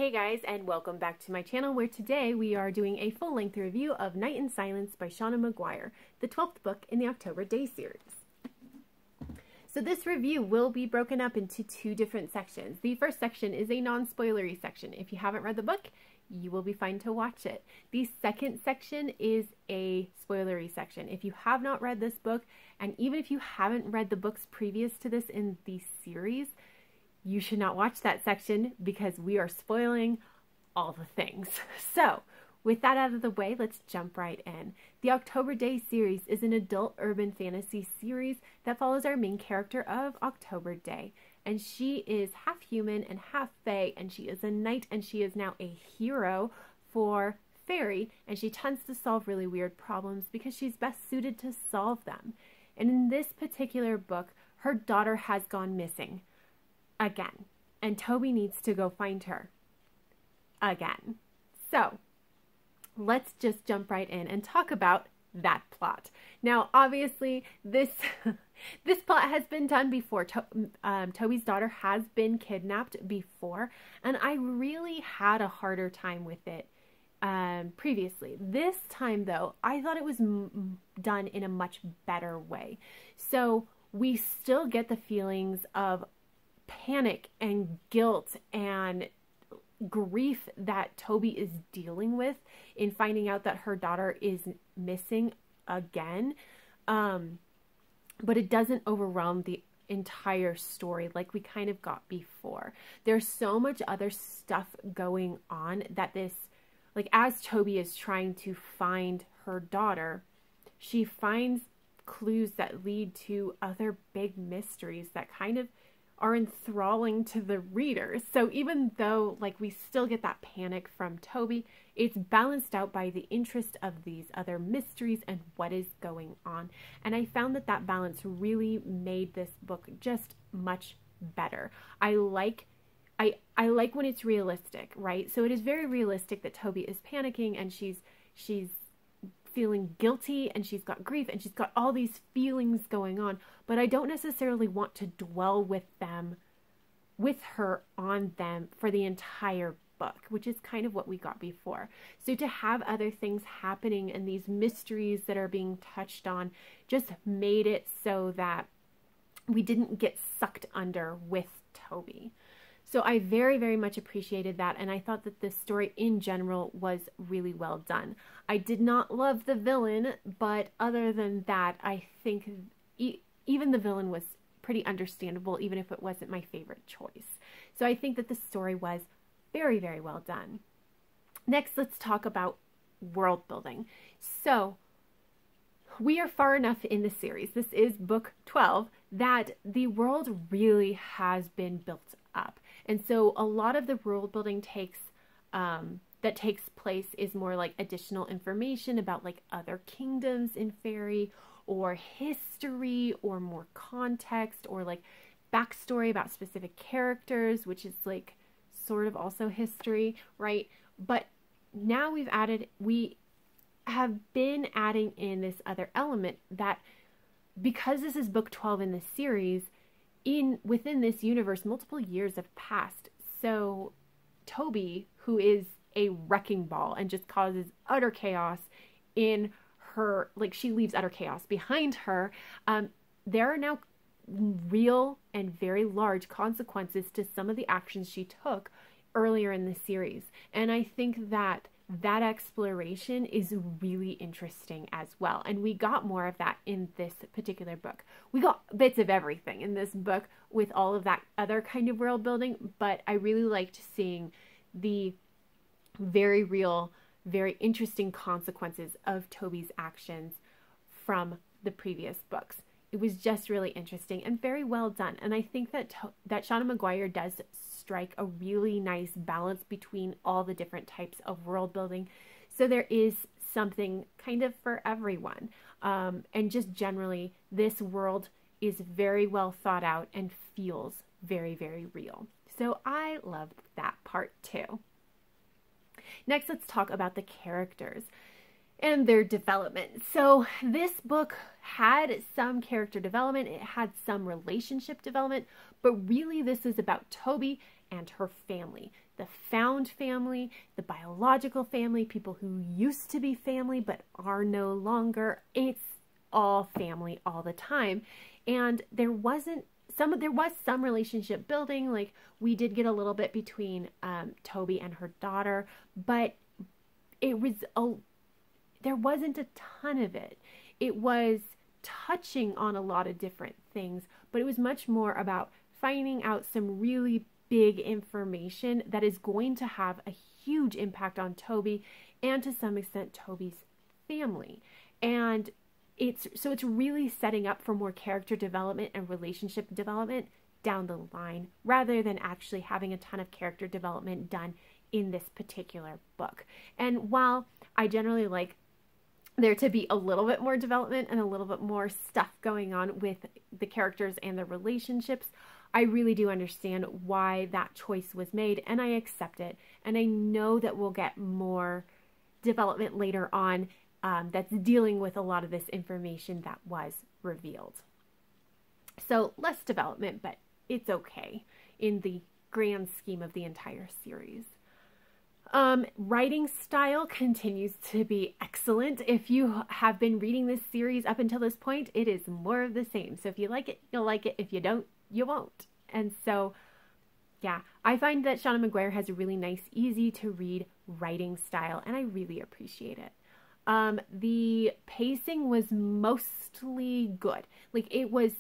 Hey guys, and welcome back to my channel, where today we are doing a full-length review of Night in Silence by Seanan McGuire, the 12th book in the October Daye series. So this review will be broken up into two different sections. The first section is a non-spoilery section. If you haven't read the book, you will be fine to watch it. The second section is a spoilery section. If you have not read this book, and even if you haven't read the books previous to this in the series, you should not watch that section because we are spoiling all the things. So, with that out of the way, let's jump right in. The October Daye series is an adult urban fantasy series that follows our main character of October Daye. And she is half human and half fae, and she is a knight, and she is now a hero for fairy, and she tends to solve really weird problems because she's best suited to solve them. And in this particular book, her daughter has gone missing. Again. And Toby needs to go find her. Again. So, let's just jump right in and talk about that plot. Now, obviously, this plot has been done before. Toby's daughter has been kidnapped before, and I really had a harder time with it previously. This time, though, I thought it was done in a much better way. So, we still get the feelings of panic and guilt and grief that Toby is dealing with in finding out that her daughter is missing again. But it doesn't overwhelm the entire story like we kind of got before. There's so much other stuff going on that like as Toby is trying to find her daughter, she finds clues that lead to other big mysteries that kind of are enthralling to the reader. So even though like we still get that panic from Toby, it's balanced out by the interest of these other mysteries and what is going on. And I found that that balance really made this book just much better. I like when it's realistic, right? So it is very realistic that Toby is panicking and she's feeling guilty and she's got grief and she's got all these feelings going on, but I don't necessarily want to dwell with her on them for the entire book, which is kind of what we got before. So to have other things happening and these mysteries that are being touched on just made it so that we didn't get sucked under with Toby. So I very, very much appreciated that, and I thought that this story in general was really well done. I did not love the villain, but other than that, I think even the villain was pretty understandable, even if it wasn't my favorite choice. So I think that the story was very, very well done. Next, let's talk about world building. So we are far enough in the series, this is book 12, that the world really has been built up. And so a lot of the world building that takes place is more like additional information about like other kingdoms in fairy, or history, or more context, or like backstory about specific characters, which is like sort of also history, right? But now we have been adding in this other element that because this is book 12 in this series, within this universe, multiple years have passed. So Toby, who is a wrecking ball and just causes utter chaos in her, like she leaves utter chaos behind her, there are now real and very large consequences to some of the actions she took earlier in the series. And I think that exploration is really interesting as well. And we got more of that in this particular book. We got bits of everything in this book with all of that other kind of world building, but I really liked seeing the very real, very interesting consequences of Toby's actions from the previous books. It was just really interesting and very well done. And I think that Seanan McGuire does strike a really nice balance between all the different types of world building. So there is something kind of for everyone. And just generally, this world is very well thought out and feels very, very real. So I loved that part too. Next, let's talk about the characters and their development. So this book had some character development, it had some relationship development, but really this is about Toby and her family. The found family, the biological family, people who used to be family but are no longer. It's all family all the time. And there was some relationship building. Like, we did get a little bit between Toby and her daughter, but there wasn't a ton of it. It was touching on a lot of different things, but it was much more about finding out some really big information that is going to have a huge impact on Toby and to some extent Toby's family. And it's really setting up for more character development and relationship development down the line, rather than actually having a ton of character development done in this particular book. And while I generally like there to be a little bit more development and a little bit more stuff going on with the characters and the relationships, I really do understand why that choice was made, and I accept it. And I know that we'll get more development later on that's dealing with a lot of this information that was revealed. So less development, but it's okay in the grand scheme of the entire series. Writing style continues to be excellent. If you have been reading this series up until this point, it is more of the same. So if you like it, you'll like it. If you don't, you won't. And so, yeah, I find that Seanan McGuire has a really nice, easy to read writing style, and I really appreciate it. The pacing was mostly good. Like, it was,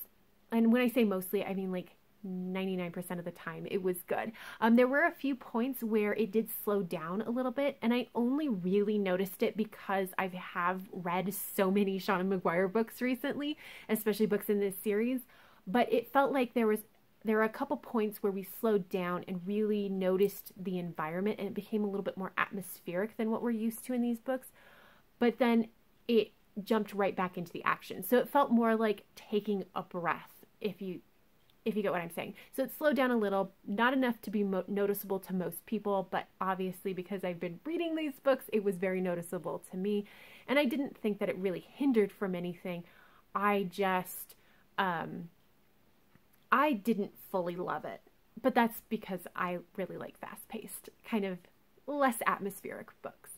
and when I say mostly, I mean like 99% of the time it was good. There were a few points where it did slow down a little bit, and I only really noticed it because I have read so many Seanan McGuire books recently, especially books in this series. But it felt like there were a couple points where we slowed down and really noticed the environment, and it became a little bit more atmospheric than what we're used to in these books. But then it jumped right back into the action. So it felt more like taking a breath, if you get what I'm saying. So it slowed down a little, not enough to be noticeable to most people, but obviously because I've been reading these books, it was very noticeable to me. And I didn't think that it really hindered from anything. I just, I didn't fully love it. But that's because I really like fast-paced, kind of less atmospheric books.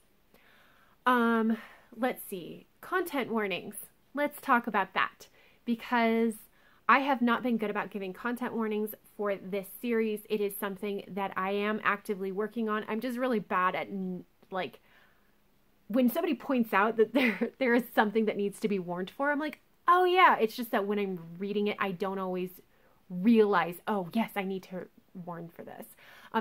Let's see. Content warnings. Let's talk about that, because I have not been good about giving content warnings for this series. It is something that I am actively working on. I'm just really bad at, like, when somebody points out that there is something that needs to be warned for, I'm like, oh yeah. It's just that when I'm reading it, I don't always realize, oh yes, I need to warn for this.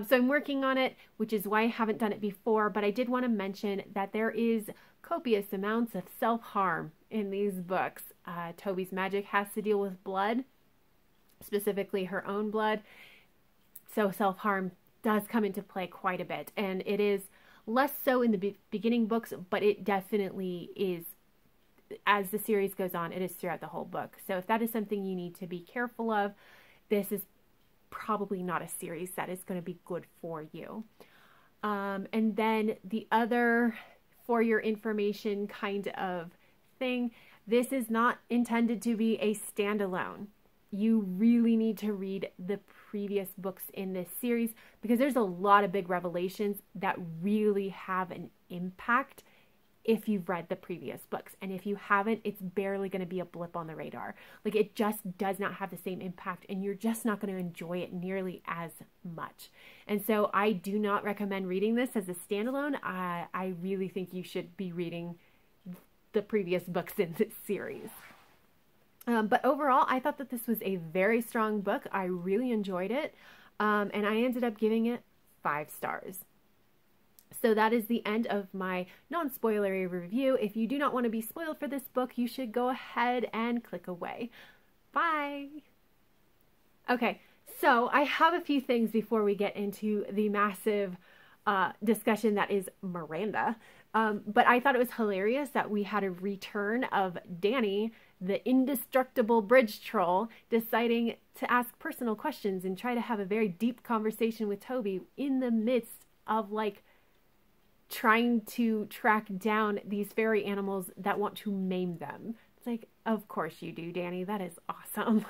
So I'm working on it, which is why I haven't done it before, but I did want to mention that there is copious amounts of self-harm in these books. Toby's magic has to deal with blood, specifically her own blood. So self-harm does come into play quite a bit, and it is less so in the beginning books, but it definitely is as the series goes on. It is throughout the whole book. So if that is something you need to be careful of, this is probably not a series that is going to be good for you. And then the other, for your information kind of thing, this is not intended to be a standalone. You really need to read the previous books in this series, because there's a lot of big revelations that really have an impact if you've read the previous books. And if you haven't, it's barely going to be a blip on the radar. Like, it just does not have the same impact, and you're just not going to enjoy it nearly as much. And so I do not recommend reading this as a standalone. I really think you should be reading the previous books in this series. But overall, I thought that this was a very strong book. I really enjoyed it. And I ended up giving it 5 stars. So that is the end of my non-spoilery review. If you do not want to be spoiled for this book, you should go ahead and click away. Bye! Okay, so I have a few things before we get into the massive discussion that is Miranda. But I thought it was hilarious that we had a return of Danny, the indestructible bridge troll, deciding to ask personal questions and try to have a very deep conversation with Toby in the midst of, like, trying to track down these fairy animals that want to maim them. It's like, of course you do, Danny. That is awesome.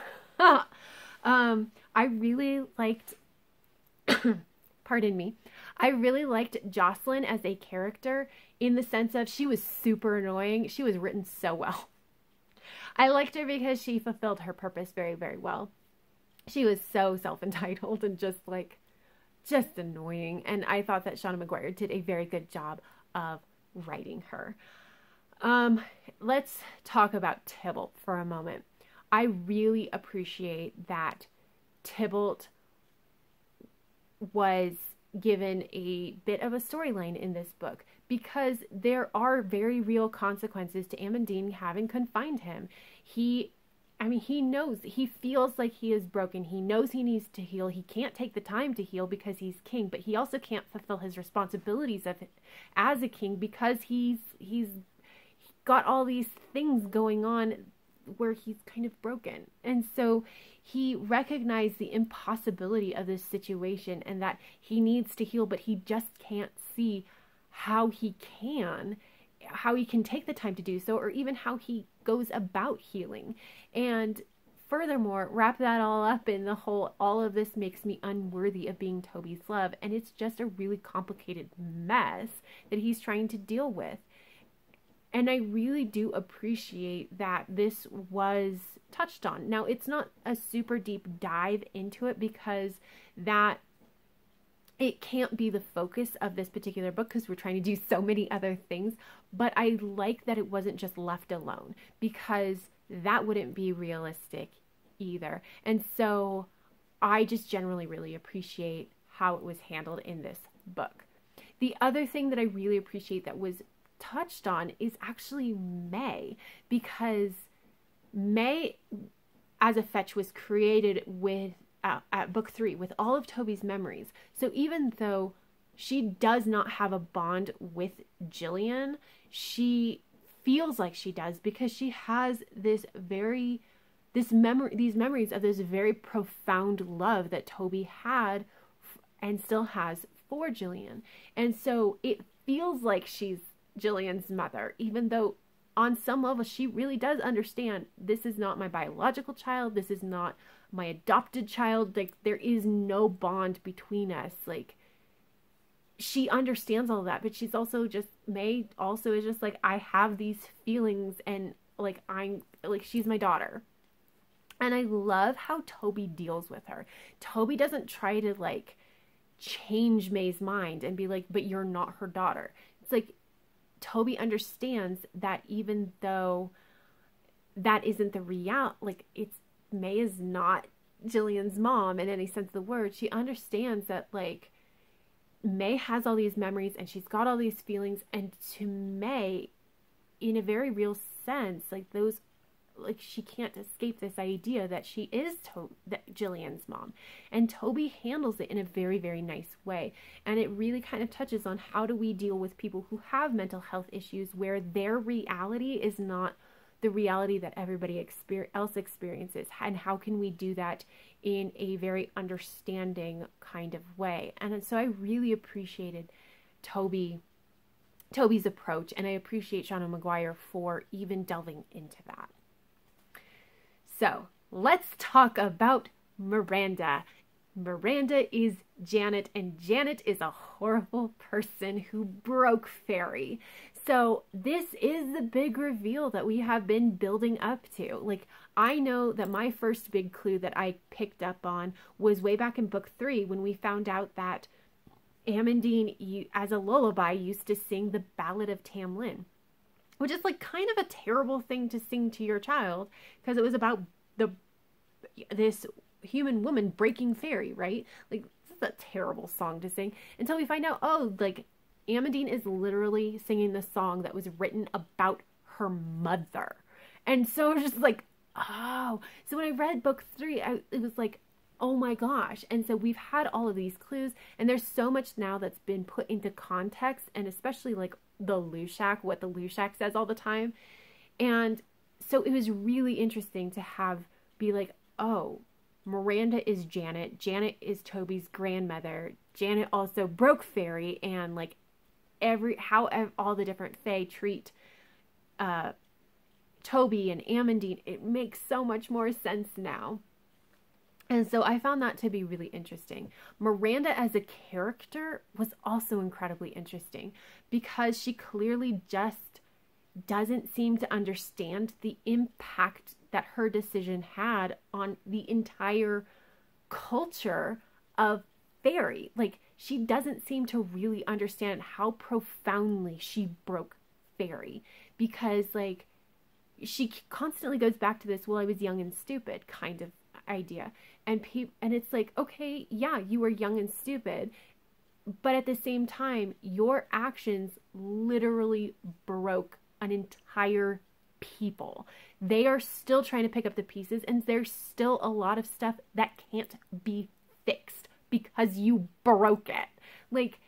I really liked Pardon me. I really liked Jocelyn as a character in the sense of she was super annoying. She was written so well. I liked her because she fulfilled her purpose very, very well. She was so self-entitled and just annoying. And I thought that Seanan McGuire did a very good job of writing her. Let's talk about Tybalt for a moment. I really appreciate that Tybalt was given a bit of a storyline in this book because there are very real consequences to Amandine having confined him. He knows, he feels like he is broken. He knows he needs to heal. He can't take the time to heal because he's king, but he also can't fulfill his responsibilities as a king because he's got all these things going on where he's kind of broken. And so he recognized the impossibility of this situation and that he needs to heal, but he just can't see how he can take the time to do so, or even how he goes about healing. And furthermore, wrap that all up in the whole, all of this makes me unworthy of being Toby's love. And it's just a really complicated mess that he's trying to deal with. And I really do appreciate that this was touched on. Now, it's not a super deep dive into it because that it can't be the focus of this particular book because we're trying to do so many other things. But I like that it wasn't just left alone because that wouldn't be realistic either. And so I just generally really appreciate how it was handled in this book. The other thing that I really appreciate that was touched on is actually May, because May as a fetch was created with at book 3 with all of Toby's memories. So even though she does not have a bond with Jillian, she feels like she does because she has these memories of this very profound love that Toby had and still has for Jillian. And so it feels like she's Jillian's mother, even though on some level she really does understand this is not my biological child, this is not my adopted child, like there is no bond between us. Like she understands all that, but she's also just, May also is just like, I have these feelings and like I'm like, she's my daughter. And I love how Toby deals with her. Toby doesn't try to like change May's mind and be like, but you're not her daughter. It's like Toby understands that even though that isn't the reality, like May is not Jillian's mom in any sense of the word. She understands that like May has all these memories and she's got all these feelings, and to May, in a very real sense, like those, like she can't escape this idea that she is Jillian's mom. And Toby handles it in a very, very nice way. And it really kind of touches on how do we deal with people who have mental health issues where their reality is not the reality that everybody else experiences, and how can we do that in a very understanding kind of way. And so I really appreciated Toby's approach, and I appreciate Seanan McGuire for even delving into that. So let's talk about Miranda. Miranda is Janet, and Janet is a horrible person who broke Fairy. So this is the big reveal that we have been building up to. Like, I know that my first big clue that I picked up on was way back in book 3 when we found out that Amandine, as a lullaby, used to sing the Ballad of Tam Lin, which is like kind of a terrible thing to sing to your child because it was about this human woman breaking Fairy, right? Like, this is a terrible song to sing until we find out, oh, like Amandine is literally singing the song that was written about her mother. And so it was just like, oh. So when I read book 3, it was like, oh my gosh. And so we've had all of these clues, and there's so much now that's been put into context, and especially like the Lushak, what the Lushak says all the time. And so it was really interesting to be like, oh, Miranda is Janet. Janet is Toby's grandmother. Janet also broke Fairy, and like how all the different Fae treat Toby and Amandine. It makes so much more sense now. And so I found that to be really interesting. Miranda as a character was also incredibly interesting because she clearly just doesn't seem to understand the impact that her decision had on the entire culture of fairy. Like, she doesn't seem to really understand how profoundly she broke fairy, because like she constantly goes back to this, well, I was young and stupid kind of idea. And it's like, okay, yeah, you were young and stupid, but at the same time, your actions literally broke an entire people. They are still trying to pick up the pieces, and there's still a lot of stuff that can't be fixed because you broke it. Like,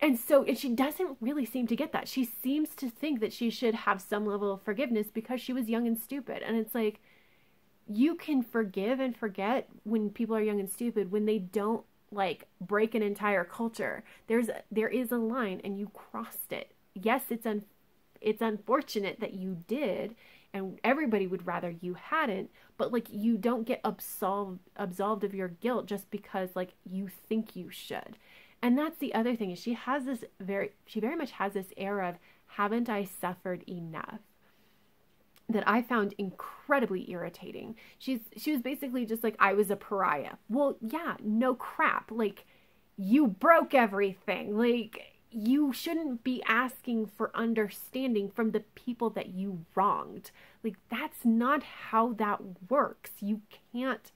and she doesn't really seem to get that. She seems to think that she should have some level of forgiveness because she was young and stupid. And it's like, you can forgive and forget when people are young and stupid when they don't like break an entire culture. There is a line, and you crossed it. Yes, it's unfortunate that you did, and everybody would rather you hadn't, but like, you don't get absolved of your guilt just because like you think you should. And that's the other thing, is she very much has this air of, haven't I suffered enough? That I found incredibly irritating. She was basically just like, I was a pariah. Well, yeah, no crap. Like, you broke everything. Like, you shouldn't be asking for understanding from the people that you wronged. Like, that's not how that works. You can't,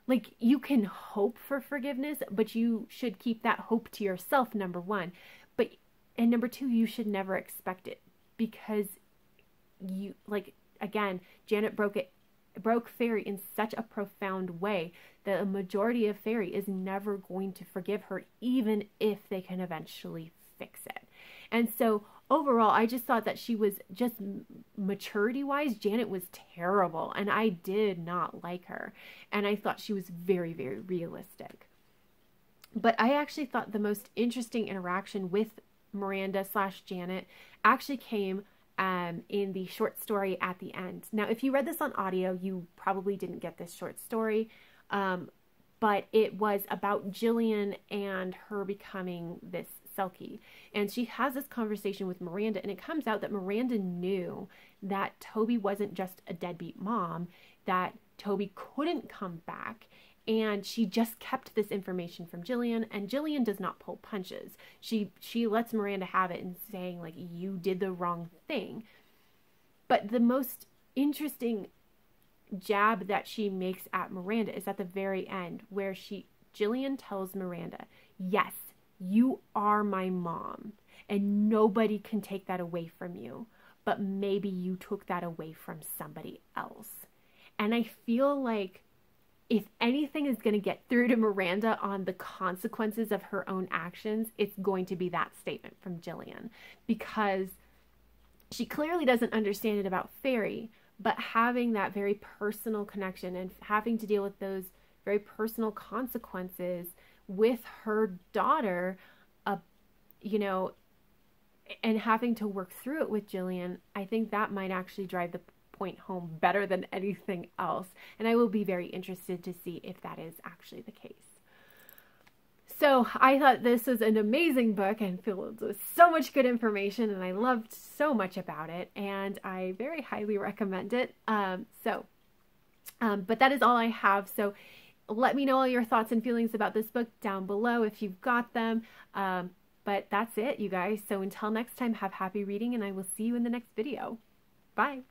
like, you can hope for forgiveness, but you should keep that hope to yourself, number one. And number two, you should never expect it, because you, like, again, Janet broke fairy in such a profound way that a majority of fairy is never going to forgive her, even if they can eventually fix it. And so overall, I just thought that she was just, maturity wise, Janet was terrible, and I did not like her, and I thought she was very, very realistic. But I actually thought the most interesting interaction with Miranda / Janet actually came in the short story at the end. Now, if you read this on audio, you probably didn't get this short story, but it was about Jillian and her becoming this Selkie. And she has this conversation with Miranda, and it comes out that Miranda knew that Toby wasn't just a deadbeat mom, that Toby couldn't come back, and she just kept this information from Jillian, and Jillian does not pull punches. She lets Miranda have it and saying, like, you did the wrong thing. But the most interesting jab that she makes at Miranda is at the very end, where Jillian tells Miranda, yes, you are my mom, and nobody can take that away from you, but maybe you took that away from somebody else. And I feel like if anything is going to get through to Miranda on the consequences of her own actions, it's going to be that statement from Jillian, because she clearly doesn't understand it about fairy, but having that very personal connection and having to deal with those very personal consequences with her daughter, and having to work through it with Jillian, I think that might actually drive the point home better than anything else. And I will be very interested to see if that is actually the case. So I thought this was an amazing book and filled with so much good information, and I loved so much about it, and I very highly recommend it. But that is all I have. So let me know all your thoughts and feelings about this book down below if you've got them. But that's it, you guys. So until next time, have happy reading, and I will see you in the next video. Bye.